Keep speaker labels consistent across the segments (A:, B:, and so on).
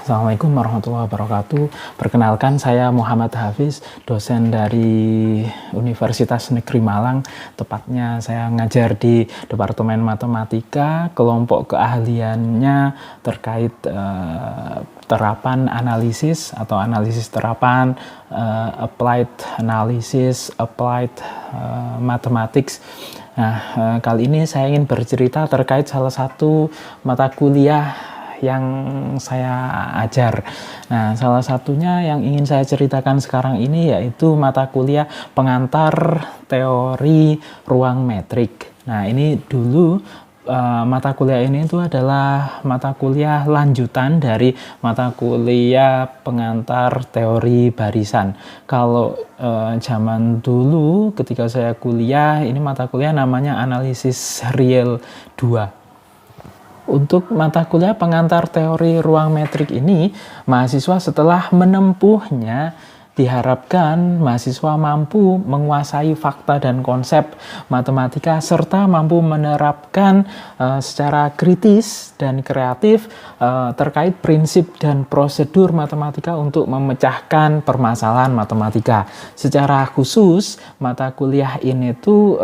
A: Assalamualaikum warahmatullahi wabarakatuh. Perkenalkan, saya Muhammad Hafiz, dosen dari Universitas Negeri Malang. Tepatnya saya ngajar di Departemen Matematika. Kelompok keahliannya terkait terapan analisis atau analisis terapan, applied analysis, applied mathematics. Nah, kali ini saya ingin bercerita terkait salah satu mata kuliah yang saya ajar. Nah, salah satunya yang ingin saya ceritakan sekarang ini yaitu mata kuliah pengantar teori ruang metrik. Nah, ini dulu mata kuliah ini itu adalah mata kuliah lanjutan dari mata kuliah pengantar teori barisan. Kalau zaman dulu ketika saya kuliah, ini mata kuliah namanya analisis real 2. Untuk mata kuliah pengantar teori ruang metrik ini, mahasiswa setelah menempuhnya diharapkan mahasiswa mampu menguasai fakta dan konsep matematika serta mampu menerapkan secara kritis dan kreatif terkait prinsip dan prosedur matematika untuk memecahkan permasalahan matematika. Secara khusus, mata kuliah ini tuh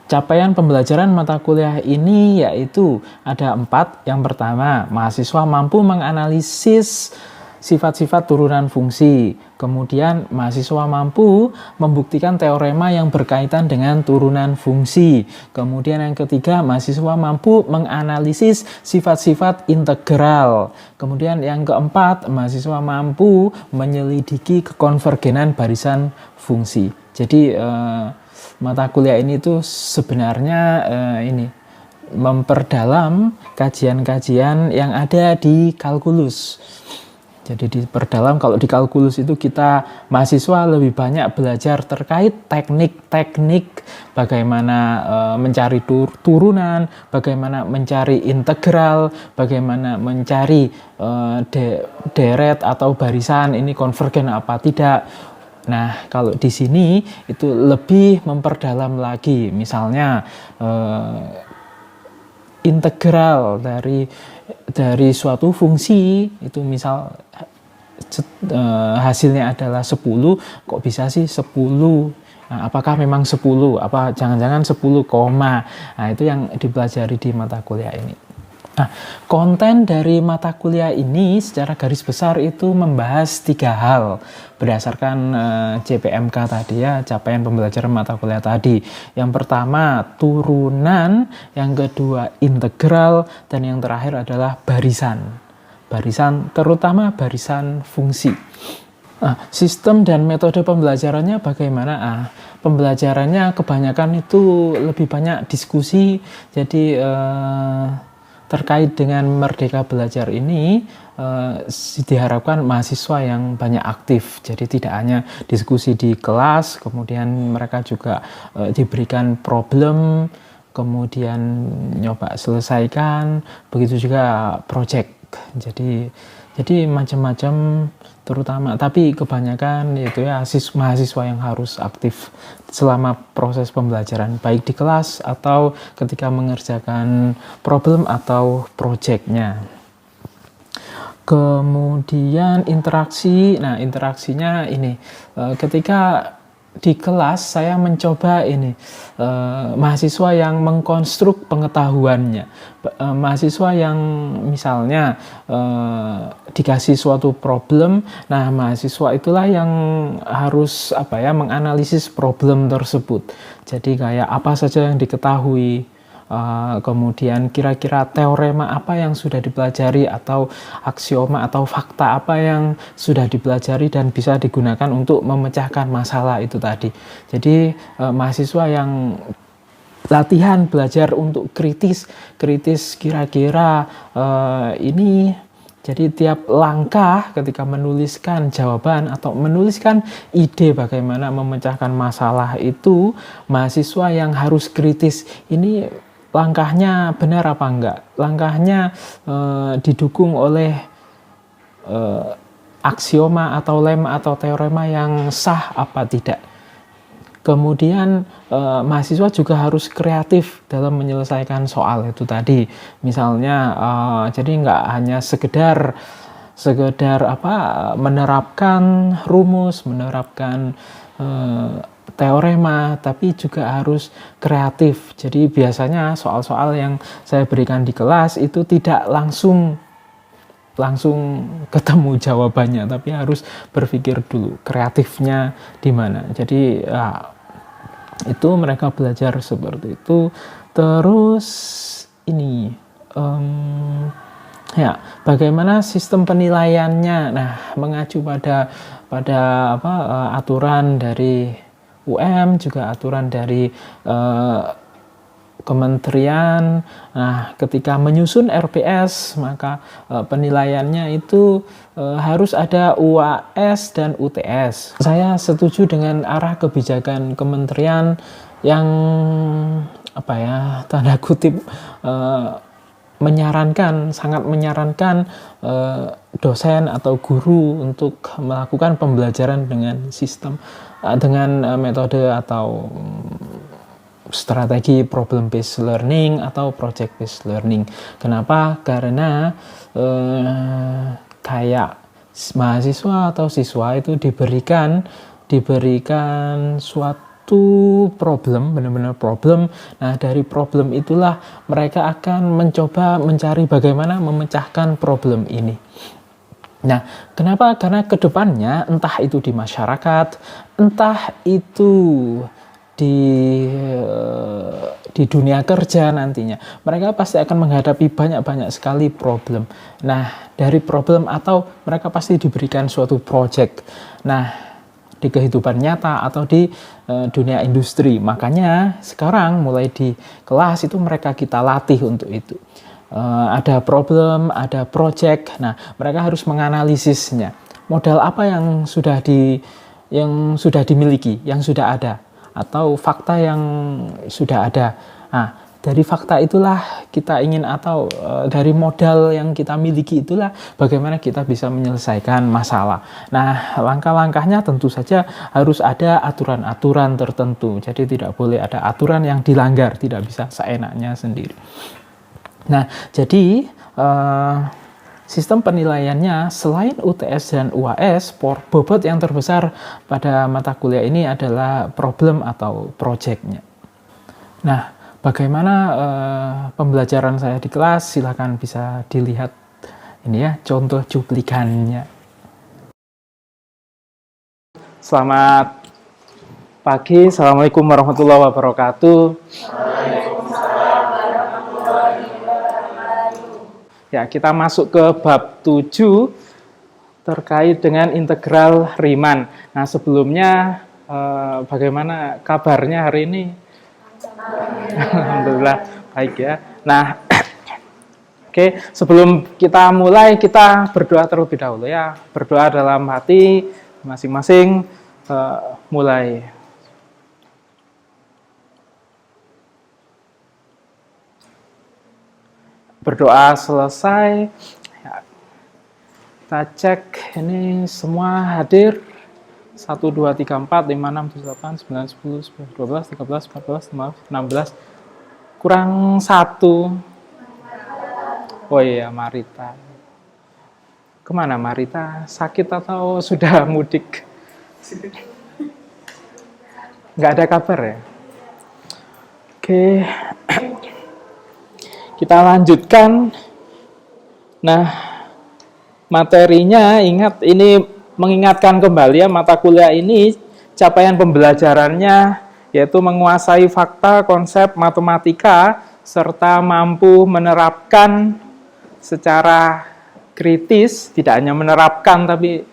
A: capaian pembelajaran mata kuliah ini yaitu ada 4. Yang pertama, mahasiswa mampu menganalisis sifat-sifat turunan fungsi. Kemudian, mahasiswa mampu membuktikan teorema yang berkaitan dengan turunan fungsi. Kemudian yang ketiga, mahasiswa mampu menganalisis sifat-sifat integral. Kemudian yang keempat, mahasiswa mampu menyelidiki kekonvergenan barisan fungsi. Jadi, mata kuliah ini tuh sebenarnya memperdalam kajian-kajian yang ada di kalkulus. Jadi diperdalam, kalau di kalkulus itu kita mahasiswa lebih banyak belajar terkait teknik-teknik bagaimana mencari turunan, bagaimana mencari integral, bagaimana mencari deret atau barisan ini konvergen apa tidak. Nah, kalau di sini itu lebih memperdalam lagi, misalnya integral dari suatu fungsi itu misal hasilnya adalah 10, kok bisa sih 10? Nah, apakah memang 10? Apa jangan-jangan 10 koma? Nah, itu yang dipelajari di mata kuliah ini. Nah, konten dari mata kuliah ini secara garis besar itu membahas 3 hal berdasarkan CPMK tadi ya, capaian pembelajaran mata kuliah tadi. Yang pertama turunan, yang kedua integral, dan yang terakhir adalah barisan. Barisan, terutama barisan fungsi. Sistem dan metode pembelajarannya bagaimana? Pembelajarannya kebanyakan itu lebih banyak diskusi, jadi terkait dengan Merdeka Belajar ini diharapkan mahasiswa yang banyak aktif. Jadi tidak hanya diskusi di kelas, kemudian mereka juga diberikan problem, kemudian nyoba selesaikan, begitu juga project. Jadi macam-macam terutama, tapi kebanyakan itu ya mahasiswa yang harus aktif selama proses pembelajaran, baik di kelas atau ketika mengerjakan problem atau projectnya. Kemudian interaksi, nah interaksinya ini ketika di kelas saya mencoba mahasiswa yang mengkonstruk pengetahuannya, mahasiswa yang misalnya dikasih suatu problem, nah mahasiswa itulah yang harus menganalisis problem tersebut. Jadi kayak apa saja yang diketahui, kemudian kira-kira teorema apa yang sudah dipelajari atau aksioma atau fakta apa yang sudah dipelajari dan bisa digunakan untuk memecahkan masalah itu tadi. Jadi mahasiswa yang latihan belajar untuk kritis kira-kira ini. Jadi tiap langkah ketika menuliskan jawaban atau menuliskan ide bagaimana memecahkan masalah itu, mahasiswa yang harus kritis ini langkahnya benar apa enggak, langkahnya didukung oleh aksioma atau lema atau teorema yang sah apa tidak. Kemudian mahasiswa juga harus kreatif dalam menyelesaikan soal itu tadi. Misalnya, jadi nggak hanya sekedar menerapkan rumus, menerapkan teorema, tapi juga harus kreatif. Jadi biasanya soal-soal yang saya berikan di kelas itu tidak langsung ketemu jawabannya, tapi harus berpikir dulu kreatifnya di mana. Jadi itu mereka belajar seperti itu. Terus ini bagaimana sistem penilaiannya. Nah, mengacu pada aturan dari UM, juga aturan dari kementerian. Nah, ketika menyusun RPS, maka penilaiannya itu harus ada UAS dan UTS. Saya setuju dengan arah kebijakan kementerian yang tanda kutip sangat menyarankan dosen atau guru untuk melakukan pembelajaran dengan metode atau strategi problem based learning atau project based learning. Kenapa? Karena kayak mahasiswa atau siswa itu diberikan suatu problem, benar-benar problem. Nah, dari problem itulah mereka akan mencoba mencari bagaimana memecahkan problem ini. Nah, kenapa? Karena kedepannya entah itu di masyarakat, entah itu di dunia kerja nantinya, mereka pasti akan menghadapi banyak sekali problem. Nah, dari problem atau mereka pasti diberikan suatu project. Nah, di kehidupan nyata atau di dunia industri. Makanya sekarang mulai di kelas itu kita latih untuk itu. Ada problem, ada project. Nah, mereka harus menganalisisnya. Modal apa yang sudah dimiliki, yang sudah ada, atau fakta yang sudah ada. Nah, dari fakta itulah kita ingin, atau dari modal yang kita miliki itulah bagaimana kita bisa menyelesaikan masalah. Nah, langkah-langkahnya tentu saja harus ada aturan-aturan tertentu. Jadi tidak boleh ada aturan yang dilanggar, tidak bisa seenaknya sendiri. Nah, jadi sistem penilaiannya selain UTS dan UAS, bobot yang terbesar pada mata kuliah ini adalah problem atau project-nya. Nah, bagaimana pembelajaran saya di kelas? Silakan bisa dilihat ini ya, contoh cuplikannya. Selamat pagi, Assalamualaikum warahmatullahi wabarakatuh. Ya, kita masuk ke bab 7 terkait dengan integral Riemann. Nah, sebelumnya bagaimana kabarnya hari ini? Alhamdulillah baik ya. Nah, oke, sebelum kita mulai, kita berdoa terlebih dahulu ya. Berdoa dalam hati masing-masing, mulai. Berdoa selesai, ya, kita cek ini semua hadir. 1, 2, 3, 4, 5, 6, 7, 8, 9, 10, 11, 12, 13, 14, 15, 16, kurang 1. Oh iya, Marita. Kemana Marita? Sakit atau sudah mudik? Nggak ada kabar ya? Oke. Kita lanjutkan. Nah, materinya, ingat, ini mengingatkan kembali ya, mata kuliah ini capaian pembelajarannya yaitu menguasai fakta, konsep, matematika, serta mampu menerapkan secara kritis, tidak hanya menerapkan tapi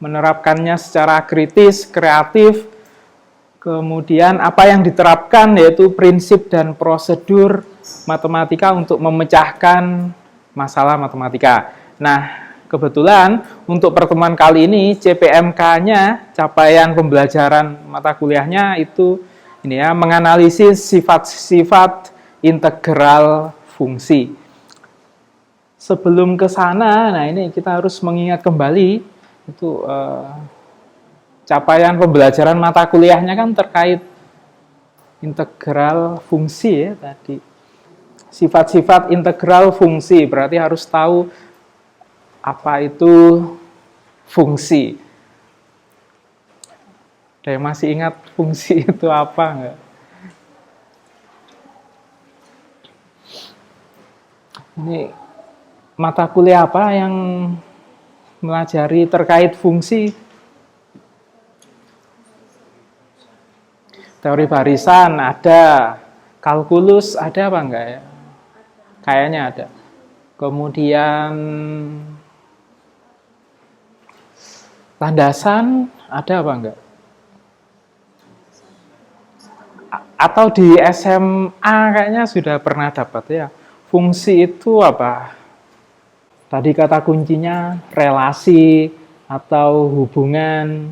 A: menerapkannya secara kritis, kreatif. Kemudian apa yang diterapkan yaitu prinsip dan prosedur matematika untuk memecahkan masalah matematika. Nah, kebetulan untuk pertemuan kali ini CPMK-nya, capaian pembelajaran mata kuliahnya itu ini ya, menganalisis sifat-sifat integral fungsi. Sebelum ke sana, nah ini kita harus mengingat kembali itu capaian pembelajaran mata kuliahnya kan terkait integral fungsi ya tadi. Sifat-sifat integral fungsi, berarti harus tahu apa itu fungsi. Ada yang masih ingat fungsi itu apa enggak? Ini mata kuliah apa yang melajari terkait fungsi? Teori barisan ada, kalkulus ada apa enggak ya? Kayaknya ada. Kemudian landasan ada apa enggak? Atau di SMA kayaknya sudah pernah dapat ya. Fungsi itu apa? Tadi kata kuncinya relasi atau hubungan.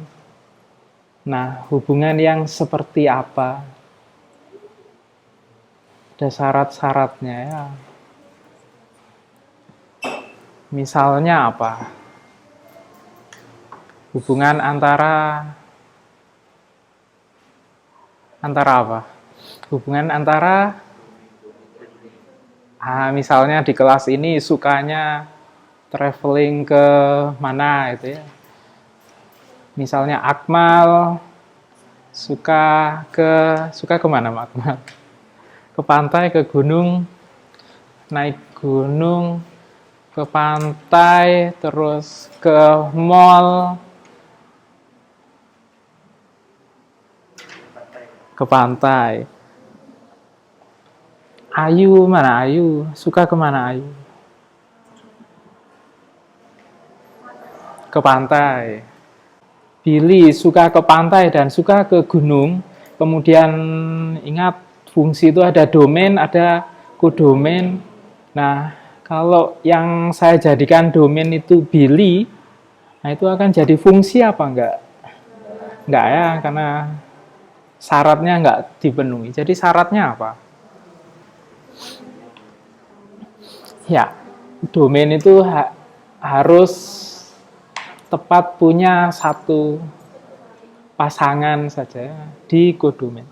A: Nah, hubungan yang seperti apa? Ada syarat-syaratnya ya. Misalnya apa? Hubungan antara apa? Hubungan antara misalnya di kelas ini sukanya traveling ke mana itu ya. Misalnya Akmal suka ke mana Akmal? Ke pantai, ke gunung, naik gunung, ke pantai, terus ke mall, ke pantai. Ayu mana Ayu? Suka kemana Ayu? Ke pantai. Billy suka ke pantai dan suka ke gunung. Kemudian ingat fungsi itu ada domain, ada kodomain. Nah, kalau yang saya jadikan domain itu Billy, nah itu akan jadi fungsi apa enggak? Enggak ya, karena syaratnya enggak dipenuhi. Jadi syaratnya apa? Ya, domain itu harus tepat punya satu pasangan saja di kodomain.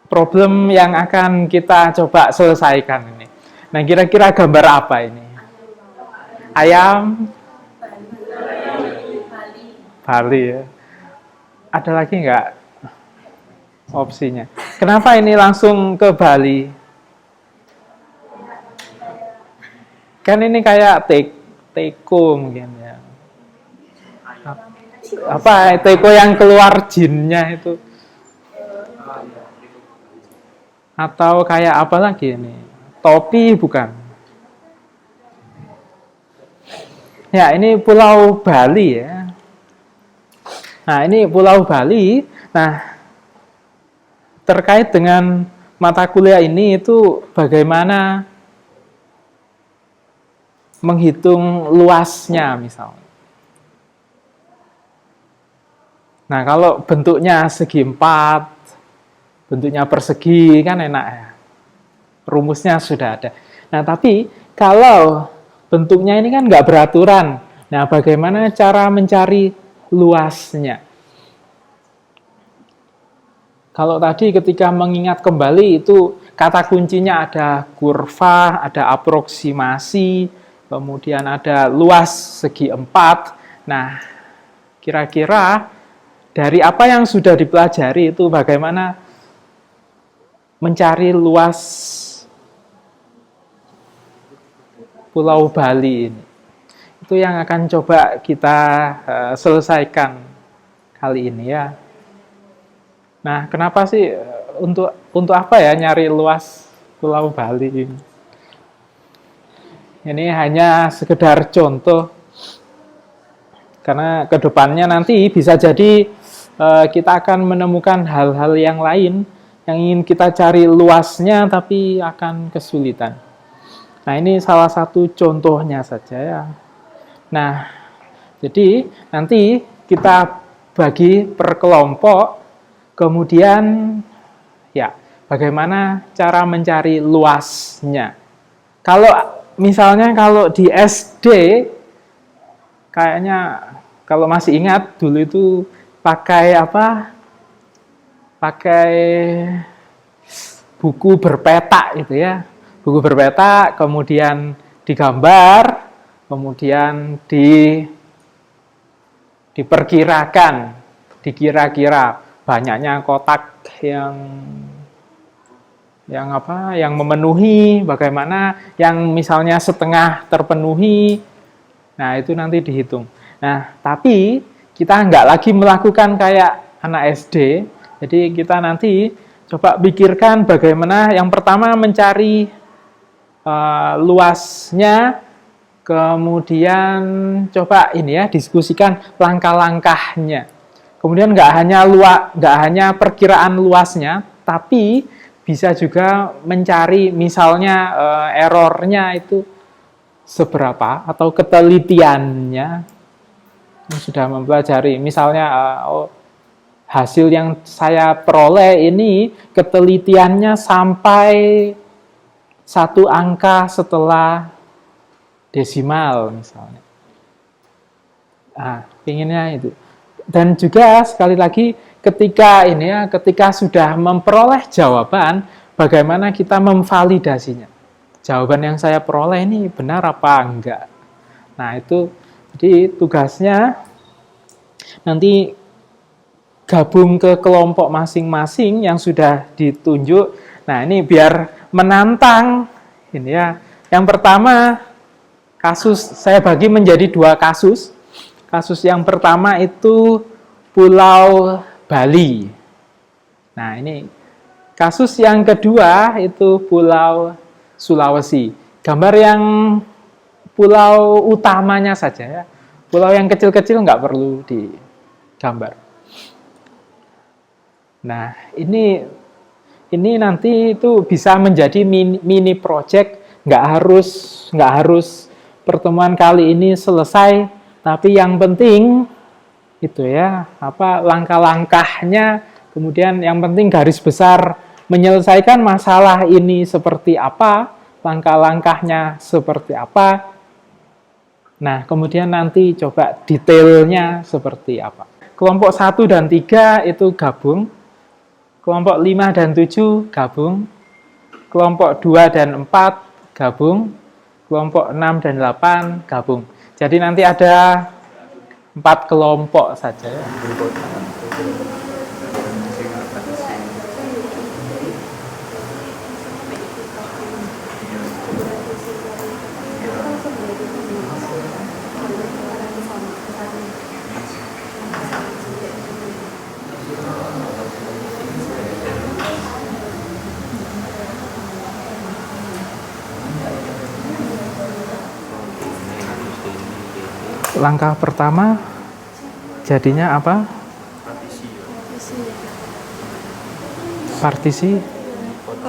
A: Problem yang akan kita coba selesaikan ini. Nah, kira-kira gambar apa ini? Ayam? Bali ya. Ada lagi nggak opsinya? Kenapa ini langsung ke Bali? Kan ini kayak teko mungkin ya. Apa teko yang keluar jinnya itu? Atau kayak apa lagi ini? Topi bukan? Ya, ini Pulau Bali ya. Nah, ini Pulau Bali. Nah, terkait dengan mata kuliah ini itu bagaimana menghitung luasnya misalnya. Nah, kalau bentuknya segi 4, bentuknya persegi kan enak ya. Rumusnya sudah ada. Nah, tapi kalau bentuknya ini kan nggak beraturan. Nah, bagaimana cara mencari luasnya? Kalau tadi ketika mengingat kembali itu kata kuncinya ada kurva, ada aproksimasi, kemudian ada luas segi 4. Nah, kira-kira dari apa yang sudah dipelajari itu bagaimana mencari luas Pulau Bali ini. Itu yang akan coba kita selesaikan kali ini ya. Nah, kenapa sih untuk apa ya nyari luas Pulau Bali ini? Ini hanya sekedar contoh, karena kedepannya nanti bisa jadi kita akan menemukan hal-hal yang lain yang ingin kita cari luasnya tapi akan kesulitan. Nah, ini salah satu contohnya saja ya. Nah, jadi nanti kita bagi per kelompok, kemudian ya bagaimana cara mencari luasnya. Misalnya kalau di SD, kayaknya kalau masih ingat dulu itu pakai apa? Pakai buku berpeta itu ya. Buku berpeta kemudian digambar, kemudian diperkirakan, dikira-kira banyaknya kotak yang memenuhi, bagaimana yang misalnya setengah terpenuhi. Nah, itu nanti dihitung. Nah, tapi kita nggak lagi melakukan kayak anak SD. Jadi kita nanti coba pikirkan bagaimana yang pertama mencari luasnya, kemudian coba ini ya diskusikan langkah-langkahnya. Kemudian nggak hanya perkiraan luasnya, tapi bisa juga mencari misalnya errornya itu seberapa atau ketelitiannya. Sudah mempelajari misalnya hasil yang saya peroleh ini ketelitiannya sampai 1 angka setelah desimal misalnya. Nah, pinginnya itu. Dan juga sekali lagi ketika sudah memperoleh jawaban, bagaimana kita memvalidasinya. Jawaban yang saya peroleh ini benar apa enggak. Nah, itu jadi tugasnya nanti gabung ke kelompok masing-masing yang sudah ditunjuk. Nah, ini biar menantang ini ya. Yang pertama saya bagi menjadi 2 kasus. Kasus yang pertama itu Pulau Bali. Nah, ini kasus yang kedua itu Pulau Sulawesi. Gambar yang pulau utamanya saja ya. Pulau yang kecil-kecil nggak perlu digambar. Nah, ini nanti itu bisa menjadi mini project, nggak harus pertemuan kali ini selesai, tapi yang penting itu ya, langkah-langkahnya, kemudian yang penting garis besar menyelesaikan masalah ini seperti apa, langkah-langkahnya seperti apa. Nah, kemudian nanti coba detailnya seperti apa. Kelompok 1 dan 3 itu gabung. Kelompok 5 dan 7 gabung. Kelompok 2 dan 4 gabung. Kelompok 6 dan 8 gabung. Jadi nanti ada 4 kelompok saja. Langkah pertama jadinya apa? Partisi.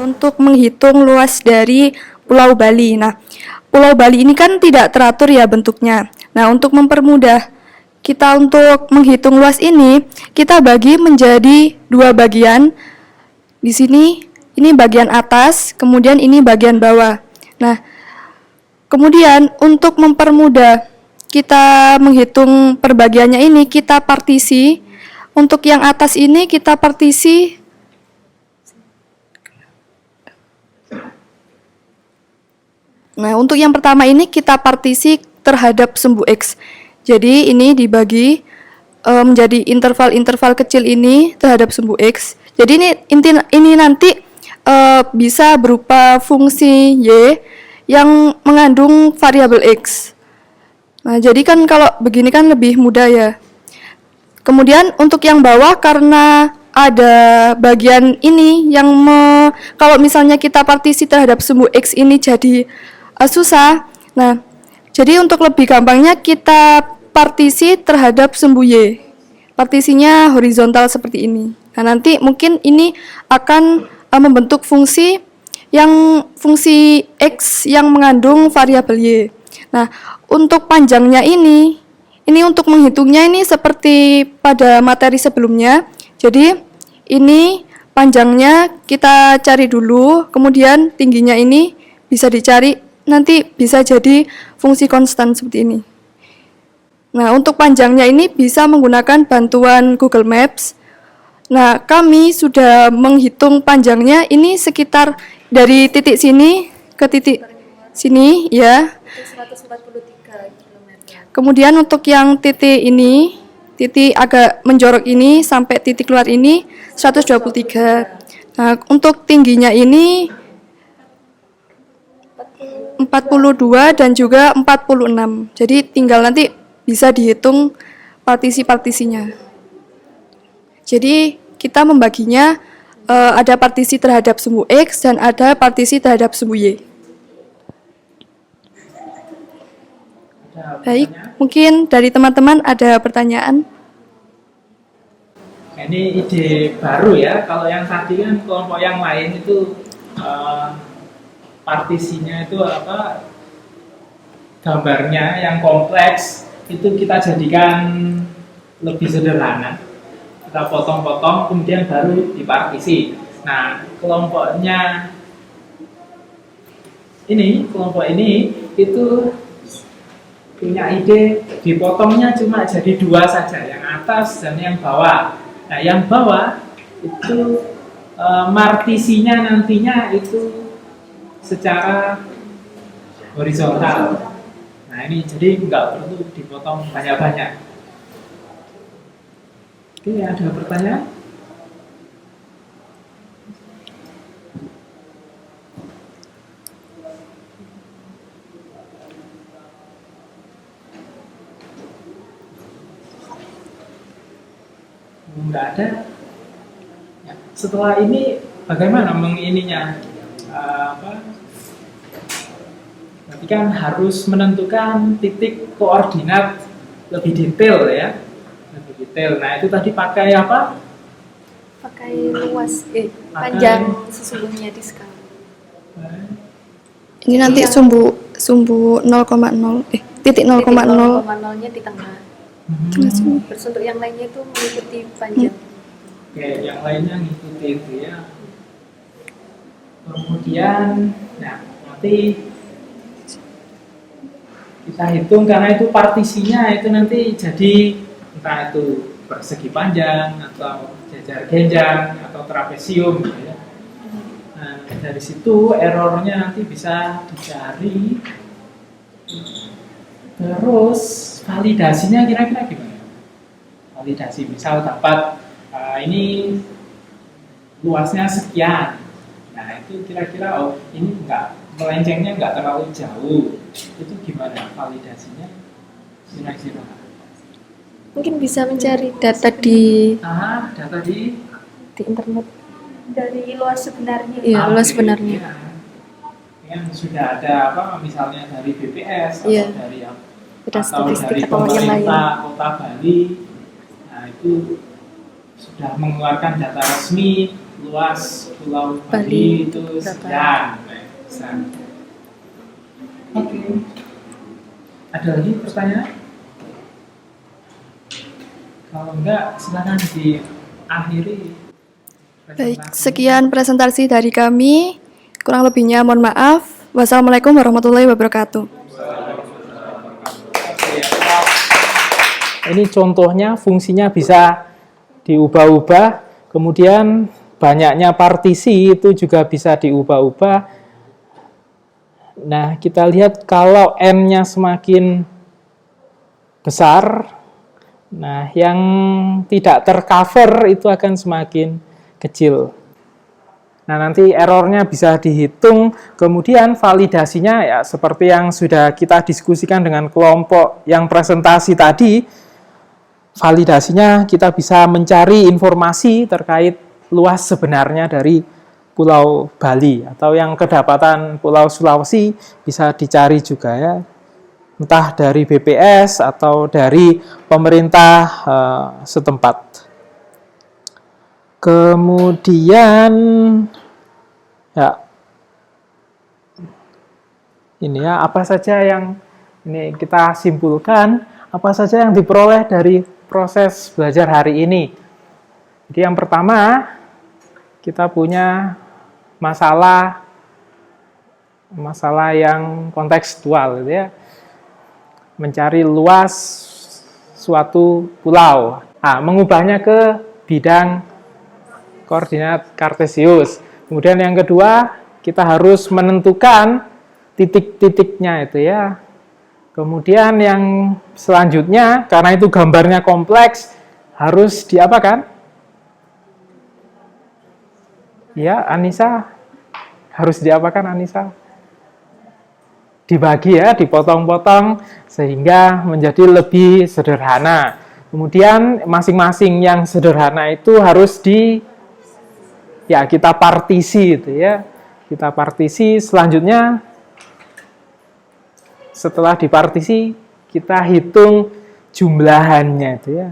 B: Untuk menghitung luas dari Pulau Bali. Nah, Pulau Bali ini kan tidak teratur ya bentuknya. Nah, untuk mempermudah kita untuk menghitung luas ini, kita bagi menjadi 2 bagian. Di sini, ini bagian atas, kemudian ini bagian bawah. Nah, kemudian untuk mempermudah kita menghitung perbagiannya ini, kita partisi. Untuk yang atas ini kita partisi Nah, untuk yang pertama ini kita partisi terhadap sumbu X. Jadi ini dibagi menjadi interval-interval kecil ini terhadap sumbu X. Jadi ini nanti bisa berupa fungsi Y yang mengandung variabel X. Nah, jadi kan kalau begini kan lebih mudah ya. Kemudian untuk yang bawah karena ada bagian ini yang kalau misalnya kita partisi terhadap sumbu X ini jadi susah. Nah, jadi untuk lebih gampangnya kita partisi terhadap sumbu Y. Partisinya horizontal seperti ini. Nah, nanti mungkin ini akan membentuk fungsi X yang mengandung variabel Y. Nah, untuk panjangnya ini untuk menghitungnya ini seperti pada materi sebelumnya. Jadi ini panjangnya kita cari dulu, kemudian tingginya ini bisa dicari, nanti bisa jadi fungsi konstan seperti ini. Nah, untuk panjangnya ini bisa menggunakan bantuan Google Maps. Nah, kami sudah menghitung panjangnya ini sekitar dari titik sini ke titik sini ya.
C: 143 km.
B: Kemudian untuk yang titik ini, titik agak menjorok ini sampai titik keluar ini 123. Nah, untuk tingginya ini 42 dan juga 46. Jadi tinggal nanti bisa dihitung partisi-partisinya. Jadi kita membaginya ada partisi terhadap sumbu X dan ada partisi terhadap sumbu Y. Baik, mungkin dari teman-teman ada pertanyaan?
A: Nah, ini ide baru ya. Kalau yang tadi kan kelompok yang lain itu partisinya itu apa? Gambarnya yang kompleks itu kita jadikan lebih sederhana. Kita potong-potong kemudian baru dipartisi. Nah, kelompok ini itu punya ide dipotongnya cuma jadi 2 saja, yang atas dan yang bawah. Nah, yang bawah itu martisinya nantinya itu secara horizontal. Nah, ini jadi nggak perlu dipotong banyak-banyak. Oke, ada pertanyaan? Nggak ada. Ya, setelah ini bagaimana mengininya? Berarti kan harus menentukan titik koordinat lebih detail ya, lebih detail. Nah itu tadi pakai apa?
C: Pakai luas, panjang sesungguhnya di skala.
B: Ini nanti sumbu 0,0 titik 0,0.
C: 0,0-nya di tengah. Terus untuk yang lainnya itu mengikuti panjang.
A: Oke, yang lainnya ngikuti itu ya. Kemudian, nah nanti kita hitung karena itu partisinya itu nanti jadi entah itu persegi panjang atau jajar genjang atau trapesium gitu ya. Nah dari situ errornya nanti bisa dicari. Terus validasinya kira-kira gimana? Validasi misal dapat ini luasnya sekian. Nah itu kira-kira ini melencengnya nggak terlalu jauh. Itu gimana validasinya? Kira-kira?
C: Mungkin bisa mencari data di internet dari luas sebenarnya. Iya, luas sebenarnya.
A: Ya. Yang sudah ada misalnya dari BPS atau dari
C: statistik atau yang lain.
A: pemerintah Kota Bali. Nah itu sudah mengeluarkan data resmi luas Pulau Bali itu sekian. Oke. Ada lagi pertanyaan? Kalau enggak, silakan diakhiri.
B: Baik, sekian presentasi dari kami. Kurang lebihnya mohon maaf. Wassalamualaikum warahmatullahi wabarakatuh.
A: Ini contohnya fungsinya bisa diubah-ubah. Kemudian banyaknya partisi itu juga bisa diubah-ubah. Nah, kita lihat kalau N-nya semakin besar, nah yang tidak tercover itu akan semakin kecil. Nah, nanti errornya bisa dihitung, kemudian validasinya ya seperti yang sudah kita diskusikan dengan kelompok yang presentasi tadi, validasinya kita bisa mencari informasi terkait luas sebenarnya dari Pulau Bali atau yang kedapatan Pulau Sulawesi bisa dicari juga ya, entah dari BPS atau dari pemerintah setempat. Kemudian ya ini ya apa saja yang ini kita simpulkan, apa saja yang diperoleh dari proses belajar hari ini. Jadi yang pertama kita punya masalah yang kontekstual gitu ya. Mencari luas suatu pulau. Nah, mengubahnya ke bidang koordinat kartesius. Kemudian yang kedua, kita harus menentukan titik-titiknya itu ya. Kemudian yang selanjutnya, karena itu gambarnya kompleks, harus diapakan? Ya, Anissa, harus diapakan Anissa? Dibagi ya, dipotong-potong sehingga menjadi lebih sederhana. Kemudian masing-masing yang sederhana itu harus kita partisi itu ya. Kita partisi, selanjutnya setelah dipartisi kita hitung jumlahannya itu ya.